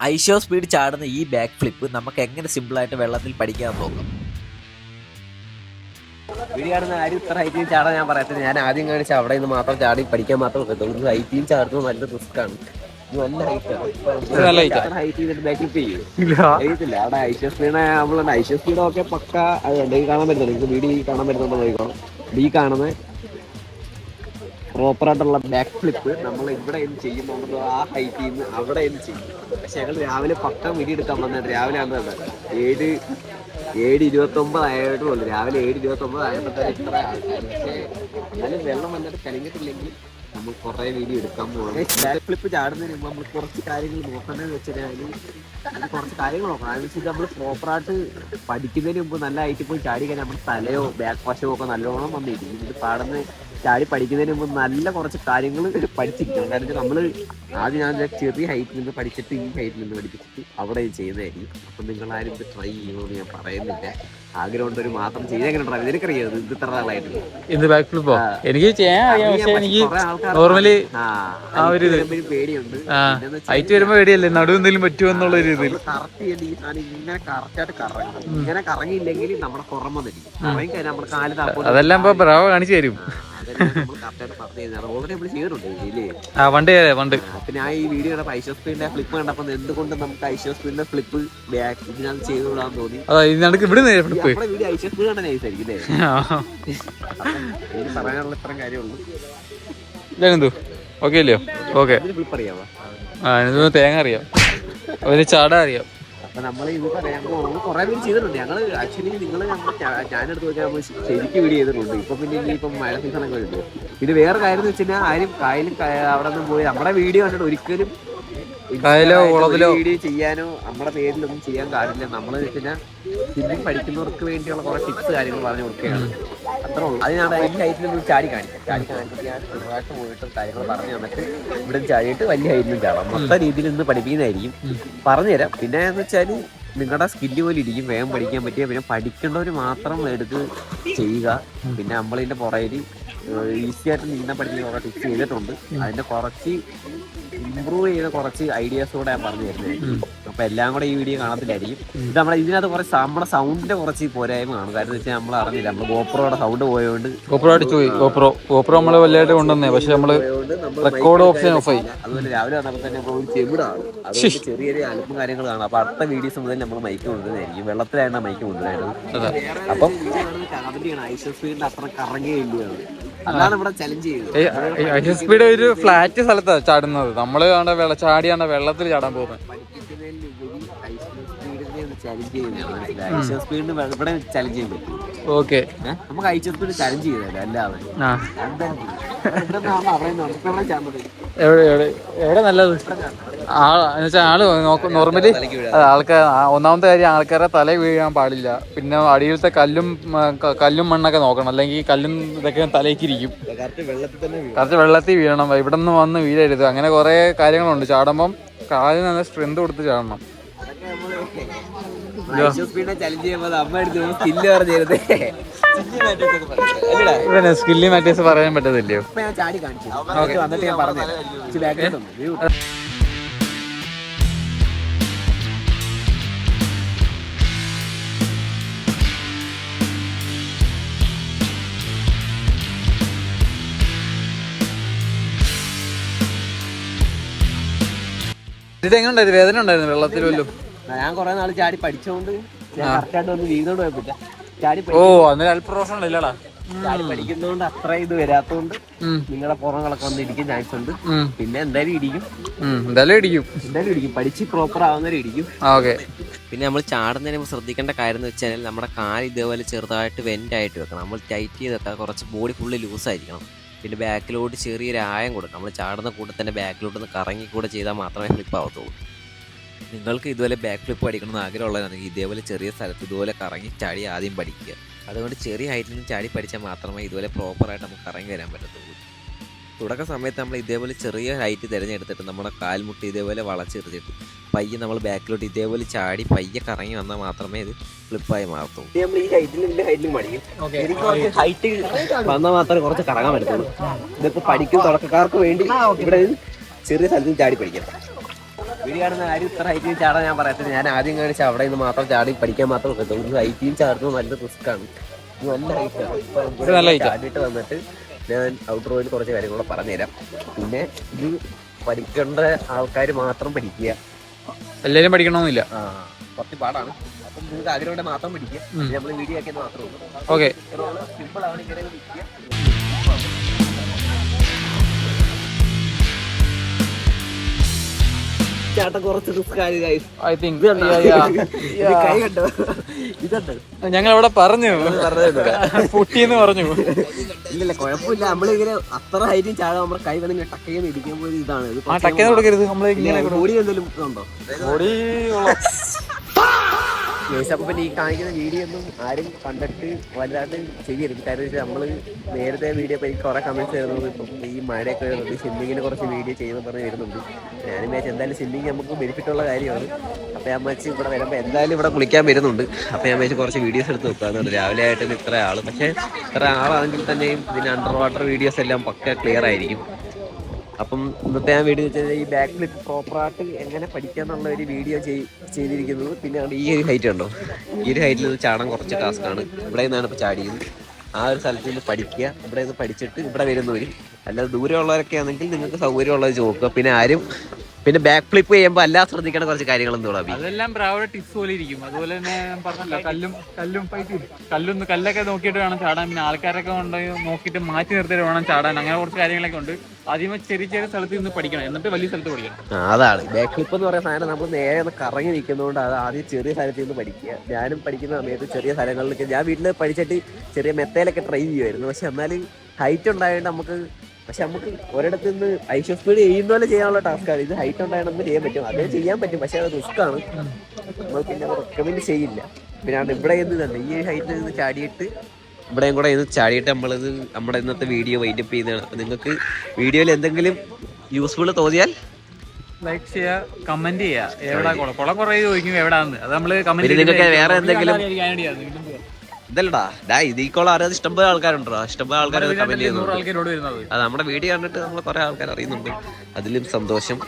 ഐഷോ speed ചാടുന്ന ഈ back flip നമുക്ക് എങ്ങനെ സിമ്പിളായിട്ട് വെള്ളത്തിൽ പഠിക്കാൻ നോക്കാം. വീഡിയോ കാണുന്ന ആരും ഇത്ര ഹൈറ്റിൽ ചാടാൻ ഞാൻ പറയത്തില്ല. ഞാൻ ആദ്യം കാണിച്ച അവിടെ നിന്ന് മാത്രം ചാടി പഠിക്കാൻ മാത്രം പറ്റത്തുള്ളൂ. ഇത് ഹൈറ്റിൽ ചാടുന്നത് നല്ല റിസ്ക് ആണ്. ഇത് നല്ല ഹൈറ്റാണ്. ഹൈറ്റ് ചെയ്തിട്ട് ബാക്ക് ഫ്ലിപ്പ് ചെയ്യത്തില്ല. അവിടെ ഐഷോ സ്പീഡ് നമ്മളുണ്ട്. ഐഷോ സ്പീഡ് ഒക്കെ പക്ക അത് എന്തെങ്കിലും കാണാൻ പറ്റുന്നുണ്ട്. നിങ്ങൾക്ക് വീഡിയോ കാണാൻ പറ്റുന്നുണ്ടോ നോക്കണം. ഈ കാണുന്ന പ്രോപ്പറായിട്ടുള്ള ബാക്ക് ഫ്ലിപ്പ് നമ്മൾ ഇവിടെ നിന്ന് ചെയ്യുന്നുണ്ടോ ആ ഹൈറ്റിൽ നിന്ന് അവിടെ നിന്ന് ചെയ്യും. പക്ഷെ ഞങ്ങൾ രാവിലെ പക്ക വീഡിയോ എടുക്കാൻ വന്നത് രാവിലെ ആണ് 7:29 ആയിട്ടുള്ളൂ. രാവിലെ 7:29 ആയപ്പോഴത്തേക്ക് ഇത്ര ആൾക്കാർ. പക്ഷേ എന്നാലും വെള്ളം വന്നിട്ട് കലങ്ങിട്ടില്ലെങ്കിൽ നമ്മൾ കുറേ വീഡിയോ എടുക്കാൻ പോകണം. ബാക്ക് ഫ്ലിപ്പ് ചാടുന്നതിന് മുമ്പ് നമ്മൾ കുറച്ച് കാര്യങ്ങൾ നോക്കണമെന്ന് വെച്ചാൽ കുറച്ച് കാര്യങ്ങൾ നോക്കണം. അതെന്ന് വെച്ചാൽ നമ്മൾ പ്രോപ്പറായിട്ട് പഠിക്കുന്നതിന് മുമ്പ് നല്ല ഹൈറ്റിൽ പോയി ചാടി കഴിഞ്ഞാൽ നമ്മുടെ തലയോ ബാക്ക് വശമോ ഒക്കെ നല്ലോണം വന്നിരിക്കും. ഇത് പാടുന്ന ചാടി പഠിക്കുന്നതിന് മുമ്പ് നല്ല കുറച്ച് കാര്യങ്ങൾ പഠിച്ചിരിക്കണം. കാരണം നമ്മൾ ആദ്യം ഞാൻ ചെറിയ ഹൈറ്റിൽ നിന്ന് പഠിച്ചിട്ട് ഈ ഹൈറ്റിൽ നിന്ന് പഠിപ്പിച്ചിട്ട് അവിടെ ചെയ്യുന്നതായിരിക്കും. അപ്പം നിങ്ങളാരും ഇത് ട്രൈ ചെയ്യുമെന്ന് ഞാൻ പറയുന്നില്ല. ആഗ്രഹമുണ്ട് ഒരു മാത്രം ചെയ്തെങ്ങനെ ട്രൈ നിനക്കറിയാം ഇത് ഇത്ര ആളായിട്ട് ഇത് ബാക്ക് ഫ്ലിപ്പോ എനിക്ക് ചെയ്യാൻ അറിയാം. പക്ഷെ എനിക്ക് നോർമലി പേടിയുണ്ട്. ഹൈറ്റ് വരുമ്പോ പേടിയല്ലേ, നടുവ് എന്തെങ്കിലും പറ്റുമോ എന്നുള്ള ഒരു ഇതിൽ കറക്റ്റ് ചെയ്ത് ഈ സാധനം ഇങ്ങനെ കറക്റ്റായിട്ട് കറങ്ങണം. ഇങ്ങനെ കറങ്ങിയില്ലെങ്കിൽ നമ്മുടെ പുറമെ തരും. കറങ്ങി നമ്മുടെ കാല് താപ്പോ അതെല്ലാം ഇപ്പൊ ബ്രാവോ കാണിച്ചു തരും. പിന്നെ ആ ഈ വീഡിയോ കണ്ടപ്പോ ഐഷോ സ്പീഡിന്റെ ഫ്ലിപ്പ് കണ്ടപ്പോ എന്തുകൊണ്ട് നമുക്ക് ഐഷോ സ്പീഡിന്റെ ഫ്ലിപ്പ് ബാക്ക് ഇതിനകത്ത് ചെയ്തുകൂടാൻ തോന്നി. വീഡിയോ ഐഷോ സ്പീഡ് കണ്ട നൈസായിരിക്കും അല്ലേ. എനിക്ക് പറയാനുള്ള ഇത്രയും കാര്യമുള്ളൂ. ഓക്കെ അല്ലയോ? ഓക്കെ ഫ്ലിപ്പ് അറിയാമോ? തേങ്ങ അറിയാം, അവര് ചാടാ അറിയാം. അപ്പൊ നമ്മൾ ഇത് പറയാൻ കുറെ പേര് ചെയ്തിട്ടുണ്ട്. ഞങ്ങള് ആക്ച്വലി നിങ്ങൾ ഞാനെടുത്ത് നോക്കിയാൽ നമ്മൾ ശരിക്കും വീഡിയോ ചെയ്തിട്ടുണ്ട്. ഇപ്പൊ പിന്നെ ഇനിയിപ്പം മഴ സീസണൊക്കെ ഉണ്ട്. പിന്നെ വേറെ കാര്യം എന്ന് വെച്ച് കഴിഞ്ഞാൽ ആരും കായലും അവിടെ നിന്ന് പോയി നമ്മുടെ വീഡിയോ കണ്ടിട്ട് ഒരിക്കലും വീഡിയോ ചെയ്യാനോ നമ്മുടെ പേരിലൊന്നും ചെയ്യാൻ കാര്യമില്ല. നമ്മള് വെച്ച് കഴിഞ്ഞാൽ ഹിന്ദി പഠിക്കുന്നവർക്ക് വേണ്ടിയുള്ള കുറെ ടിപ്സ് കാര്യങ്ങൾ പറഞ്ഞു കൊടുക്കുകയാണ്. അത്രേ ഉള്ളൂ. അതിനാണ് വലിയ ഹൈറ്റിൽ നിന്ന് ചാടി കാണിച്ചിട്ട് ഞാൻ ചെറുതായിട്ട് പോയിട്ട് കാര്യങ്ങൾ പറഞ്ഞു തന്നിട്ട് ഇവിടെ ചാടിയിട്ട് വലിയ ഹൈറ്റിലും ചാടാം. മൊത്തം രീതിയിൽ നിന്ന് പഠിപ്പിക്കുന്നതായിരിക്കും. പറഞ്ഞുതരാം. പിന്നെ എന്ന് വെച്ചാൽ നിങ്ങളുടെ സ്കില്ല് പോലെ ഇരിക്കും. വേഗം പഠിക്കാൻ പറ്റിയ പിന്നെ പഠിക്കേണ്ടവർ മാത്രം എടുത്ത് ചെയ്യുക. പിന്നെ നമ്മളിതിന്റെ പുറകിൽ ഈസി ആയിട്ട് നീന്താൻ പഠിക്കുന്ന കുറെ ടിപ്സ് ചെയ്തിട്ടുണ്ട്. അതിന്റെ കുറച്ച് ഇമ്പ്രൂവ് ചെയ്ത കുറച്ച് ഐഡിയാസ് കൂടെ ഞാൻ പറഞ്ഞു തരുന്നതായിരിക്കും. അപ്പൊ എല്ലാം കൂടെ ഈ വീഡിയോ കാണത്തില്ലായിരിക്കും. ഇത് നമ്മളെ ഇതിനകത്ത് കുറച്ച് നമ്മുടെ സൗണ്ടിന്റെ കുറച്ച് പോരായ്മ കാണും. കാരണം വെച്ചാൽ നമ്മൾ അറിഞ്ഞില്ല, നമ്മൾ ഗോപ്രോയുടെ സൗണ്ട് പോയതുകൊണ്ട് ഗോപ്രോ നമ്മള് വല്ലായിട്ട് കൊണ്ടുവന്നേ. പക്ഷെ നമ്മള് റെക്കോർഡ് ഓപ്ഷൻ ഓഫ് ആയി. അതുപോലെ രാവിലെ വന്നപ്പോൾ തന്നെ ഒരു ചെവിടാണ്. അതുകൊണ്ട് ചെറിയ ചെറിയ അലപ്പും കാര്യങ്ങൾ കാണാം. അപ്പൊ അടുത്ത വീഡിയോസ് മുതൽ നമ്മൾ മൈക്ക് കൊണ്ടുവരുന്നതായിരിക്കും. വെള്ളത്തിലായിരുന്നു മൈക്ക് കൊണ്ടുവരുന്നത്. അപ്പം ഐഷോ സ്പീഡിന്റെ അത്ര കറങ്ങിയില്ലാണ്. അതാണ് ഇവിടെ ചലഞ്ച് ചെയ്യുന്നത്. ഐഷോ സ്പീഡ് ഒരു ഫ്ലാറ്റ് സ്ഥലത്താണ് ചാടുന്നത്. നമ്മള് ചാടിയാണ് വെള്ളത്തിൽ ചാടാൻ പോകുന്നത്. ഐഷോ സ്പീഡിന് ഇവിടെ ചലഞ്ച് ചെയ്യാൻ പറ്റും. ഓക്കെ, നമുക്ക് ഐഷോ സ്പീഡ് ചലഞ്ച് ചെയ്തല്ലോ എല്ലാവരും. എവിടെ നല്ലത് ആള് നോർമലി ആൾക്കാർ ഒന്നാമത്തെ കാര്യം ആൾക്കാരെ തല വീഴാൻ പാടില്ല. പിന്നെ അടിയിലത്തെ കല്ലും മണ്ണൊക്കെ നോക്കണം, അല്ലെങ്കിൽ കല്ലും ഇതൊക്കെ തലയ്ക്കിരിക്കും. കറക്റ്റ് വെള്ളത്തിൽ വീഴണം. ഇവിടെ നിന്ന് വന്ന് വീഴരുത്. അങ്ങനെ കുറെ കാര്യങ്ങളുണ്ട്. ചാടുമ്പം കാലിന് നല്ല സ്ട്രെങ്ത് കൊടുത്ത് ചാടണം. സ്കില്ലി മാറ്റേഴ്സ് പറയാൻ പറ്റത്തില്ലയോ? എങ്ങനെ ഉണ്ടായിരുന്നു? വേദന ഉണ്ടായിരുന്നു വെള്ളത്തിൽ വല്ലതും? ഞാൻ കുറെ നാള് ചാടി പഠിച്ചോണ്ട് കറക്റ്റായിട്ട് വന്ന് വീണോണ്ട് പോയപ്പോഴ ചാടി അല്പപ്രശ്നമില്ലടാ. ചാടി പഠിക്കുന്നതുകൊണ്ട് അത്ര ഇത് വരാത്തോണ്ട് നിങ്ങളുടെ പുറങ്ങളൊക്കെ വന്ന് ഇടിക്കാൻ ചാൻസ് ഉണ്ട്. പിന്നെ എന്തായാലും ഇടിക്കും. പഠിച്ച് പ്രോപ്പർ ആവുന്നവരെ ഇടിക്കും. പിന്നെ നമ്മൾ ചാടുന്നതിന് മുമ്പ് ശ്രദ്ധിക്കേണ്ട കാര്യം എന്ന് വെച്ചാൽ നമ്മുടെ കാല് ഇതേപോലെ ചെറുതായിട്ട് വെൻ്റായിട്ട് വെക്കണം. നമ്മൾ ടൈറ്റ് ചെയ്ത് വെക്കാം. കുറച്ച് ബോഡി ഫുള്ള് ലൂസായിരിക്കണം. പിന്നെ ബാക്കിലോട്ട് ചെറിയൊരു ആയം കൊടുക്കാം. നമ്മൾ ചാടുന്ന കൂടെ തന്നെ ബാക്കിലോട്ട് നിന്ന് കറങ്ങി കൂടെ ചെയ്താൽ മാത്രമേ ഫ്ലിപ്പ് ആവത്തുള്ളൂ. നിങ്ങൾക്ക് ഇതുപോലെ ബാക്ക് ഫ്ലിപ്പ് പഠിക്കണമെന്ന് ആഗ്രഹമുള്ളതാണെങ്കിൽ ഇതേപോലെ ചെറിയ സ്ഥലത്ത് ഇതുപോലെ കറങ്ങി ചാടി ആദ്യം പഠിക്കുക. അതുകൊണ്ട് ചെറിയ ഹൈറ്റിൽ നിന്ന് ചാടി പഠിച്ചാൽ മാത്രമേ ഇതുപോലെ പ്രോപ്പറായിട്ട് നമുക്ക് കറങ്ങി വരാൻ പറ്റത്തുള്ളൂ. തുടക്ക സമയത്ത് നമ്മൾ ഇതേപോലെ ചെറിയ ഹൈറ്റ് തിരഞ്ഞെടുത്തിട്ട് നമ്മുടെ കാൽമുട്ടി ഇതേപോലെ വളച്ചെടുത്തിട്ട് പയ്യെ നമ്മൾ ബാക്കിലോട്ട് ഇതേപോലെ ചാടി പയ്യെ കറങ്ങി വന്നാൽ മാത്രമേ ഇത് ഫ്ലിപ്പായി മാറത്തുള്ളൂ. ഹൈറ്റ് വന്നാൽ മാത്രമേ കുറച്ച് കറങ്ങാൻ പറ്റത്തുള്ളൂ. ഇതൊക്കെ പഠിക്കും തുടക്കക്കാർക്ക് വേണ്ടി ഇവിടെ ചെറിയ സ്ഥലത്ത് ചാടി പഠിക്കാം. വീഡിയോ കാണുന്ന ആരും ഇത്ര ഹൈറ്റിൽ ചാടാൻ ഞാൻ പറയത്തില്ല. ഞാൻ ആദ്യം കാണിച്ച അവിടെ നിന്ന് മാത്രം ചാടി പഠിക്കാൻ മാത്രം പറ്റും. ഇത് ഹൈറ്റിൽ ചാടുന്നത് നല്ല റിസ്ക്കാണ്. ഇത് നല്ല ഹൈറ്റാണ്. ചാടിയിട്ട് വന്നിട്ട് ഞാൻ ഔട്ട് റോയിൽ കുറച്ച് കാര്യങ്ങളൂടെ പറഞ്ഞുതരാം. പിന്നെ ഇത് പഠിക്കേണ്ട ആൾക്കാർ മാത്രം പഠിക്കുക, എല്ലാവരും പഠിക്കണമെന്നില്ല. കുറച്ച് പാടാണ്. അപ്പം നിങ്ങൾക്ക് ആഗ്രഹം മാത്രം പഠിക്കുക. നമ്മൾ വീഡിയോ ആക്കിയത് മാത്രമേ ഉള്ളൂ. ഓക്കെ, സിമ്പിൾ ആണ്. ഇങ്ങനെ പഠിക്കുക. ചാട്ടം കുറച്ച് റിസ്ക് ആണ് ഗൈസ്. ഐ തിങ്ക് കൈ കണ്ടോ? ഇതുണ്ട്. ഞങ്ങൾ അവിടെ പറഞ്ഞു പൊട്ടിയെന്ന് പറഞ്ഞു. ഇല്ലല്ല, കുഴപ്പമില്ല. നമ്മളിങ്ങനെ അത്ര ഹൈറ്റും ചാടാൻ നമ്മുടെ കൈ വന്നിങ്ങനെ ടക്കയെന്ന് ഇരിക്കാൻ പോയി. ഇതാണ് ടക്കേന്ന് കൊടുക്കരുത്. നമ്മള് ബോഡി എന്തെങ്കിലും ഇതുണ്ടോ? ബോഡി അപ്പൊ പിന്നെ ഈ കാണിക്കുന്ന വീഡിയോ ഒന്നും ആരും കണ്ടിട്ട് വലുതായിട്ട് ചെയ്യരുത്. കാര്യം നമ്മള് നേരത്തെ വീഡിയോ ഇപ്പൊ എനിക്ക് കുറെ കമന്റ്സ് വരുന്നത് ഇപ്പം ഈ മഴയൊക്കെ വരുന്നുണ്ട്, സ്വിമ്മിങ്ങിന് കുറച്ച് വീഡിയോ ചെയ്യുന്ന പറഞ്ഞ് വരുന്നുണ്ട്. ഞാനും വിചാരിച്ചു എന്തായാലും സ്വിമ്മിങ് നമുക്ക് ബെനിഫിറ്റ് ഉള്ള കാര്യമാണ്. അപ്പൊ ഞാൻ വെച്ച് ഇവിടെ വരുമ്പോൾ എന്തായാലും ഇവിടെ കുളിക്കാൻ വരുന്നുണ്ട്. അപ്പൊ ഞാൻ വെച്ച് കുറച്ച് വീഡിയോസ് എടുത്ത് വെക്കാറുണ്ട്. രാവിലെ ആയിട്ട് ഇത്ര ആള്, പക്ഷെ ഇത്ര ആളാണെങ്കിൽ തന്നെയും ഇതിന് അണ്ടർ വാട്ടർ വീഡിയോസ് എല്ലാം പക്ക ക്ലിയർ ആയിരിക്കും. അപ്പം ഇന്നത്തെ ഞാൻ വീഡിയോ വെച്ചാൽ ഈ ബാക്ക് ഫ്ലിപ്പ് പ്രോപ്പറായിട്ട് എങ്ങനെ പഠിക്കാന്നുള്ള ഒരു വീഡിയോ ചെയ്തിരിക്കുന്നത്. പിന്നെ ഈ ഒരു ഹൈറ്റ് ഉണ്ടോ? ഈ ഒരു ഹൈറ്റിൽ നിന്ന് ചാടാൻ കുറച്ച് ടാസ്ക്കാണ്. ഇവിടെ നിന്നാണ് ഇപ്പോൾ ചാടിയത്. ആ ഒരു സ്ഥലത്ത് നിന്ന് പഠിക്കുക. ഇവിടെ നിന്ന് പഠിച്ചിട്ട് ഇവിടെ വരുന്നവരും, അല്ലാതെ ദൂരമുള്ളവരൊക്കെ ആണെങ്കിൽ നിങ്ങൾക്ക് സൗകര്യമുള്ളത് നോക്കുക. പിന്നെ ബാക്ക് ഫ്ലിപ്പ് ചെയ്യുമ്പോൾ എല്ലാം ശ്രദ്ധിക്കേണ്ട കുറച്ച് കാര്യങ്ങൾ എന്തുകൂടാ. അതെല്ലാം ബ്രാവോയുടെ ടിപ്സ് പോലെ ഇരിക്കും. അതുപോലെ തന്നെ ഞാൻ പറഞ്ഞല്ലോ, കല്ലൊക്കെ നോക്കിയിട്ട് വേണം ചാടാൻ. പിന്നെ ആൾക്കാരൊക്കെ കൊണ്ട് നോക്കിയിട്ട് മാറ്റി നിർത്തിയിട്ട് വേണം ചാടാൻ. അങ്ങനെ കുറച്ച് കാര്യങ്ങളൊക്കെ ഉണ്ട്. ആദ്യമേ ചെറിയ ചെറിയ സ്ഥലത്ത് നിന്ന് പഠിക്കണം, എന്നിട്ട് വലിയ സ്ഥലത്ത് പഠിക്കണം. അതാണ് ബാക്ക് ഫ്ലിപ്പ് എന്ന് പറയുന്ന സാധനം. നമ്മൾ നേരെ ഒന്ന് കറങ്ങി നിൽക്കുന്നതുകൊണ്ട് അത് ആദ്യം ചെറിയ സ്ഥലത്ത് നിന്ന് പഠിക്കുക. ഞാനും പഠിക്കുന്ന സമയത്ത് ചെറിയ സ്ഥലങ്ങളിലൊക്കെ ഞാൻ വീട്ടിൽ പഠിച്ചിട്ട് ചെറിയ മെത്തയിലൊക്കെ ട്രൈ ചെയ്യുമായിരുന്നു. പക്ഷെ എന്നാലും ഹൈറ്റ് ഉണ്ടായതുകൊണ്ട് നമുക്ക് ഒരിടത്ത് നിന്ന് ഐഷോ സ്പീഡ് ചെയ്യുന്ന പോലെ ചെയ്യാനുള്ള ടാസ്ക്കാണ്. ഇത് ഹൈറ്റ് ഉണ്ടായതൊന്നും ചെയ്യാൻ പറ്റും, അതേ ചെയ്യാൻ പറ്റും. പക്ഷെ അത് റിസ്ക്കാണ്. നമ്മൾ പിന്നെ റെക്കമെൻഡ് ചെയ്യില്ല. പിന്നെ ഇവിടെ തന്നെ ഈ ഹൈറ്റിൽ നിന്ന് ചാടിയിട്ട് ഇവിടെയും കൂടെ ഇത് ചാടിയിട്ട് നമ്മളിത് നമ്മുടെ ഇന്നത്തെ വീഡിയോ വൈൻഡപ്പ് ചെയ്യുന്നതാണ്. അപ്പം നിങ്ങൾക്ക് വീഡിയോയിൽ എന്തെങ്കിലും യൂസ്ഫുൾ തോന്നിയാൽ ലൈക്ക് ചെയ്യുക, കമന്റ് ചെയ്യുക. എവിടെ കുളം കുറേ ചോദിക്കും എവിടാന്ന്. അത് നമ്മള് കമന്റ്. നിങ്ങൾക്ക് വേറെ എന്തെങ്കിലും ഇതല്ലടാ ഇത് ഈ കോളം അറിയാതെ ഇഷ്ടംപോലെ ആൾക്കാരുണ്ടോ? ഇഷ്ടംപോലെ ആൾക്കാർ കമന്റ് ചെയ്യുന്നു. അത് നമ്മുടെ വീഡിയോ കണ്ടിട്ട് നമ്മൾ കുറെ ആൾക്കാർ അറിയുന്നുണ്ട്. അതിലും സന്തോഷം.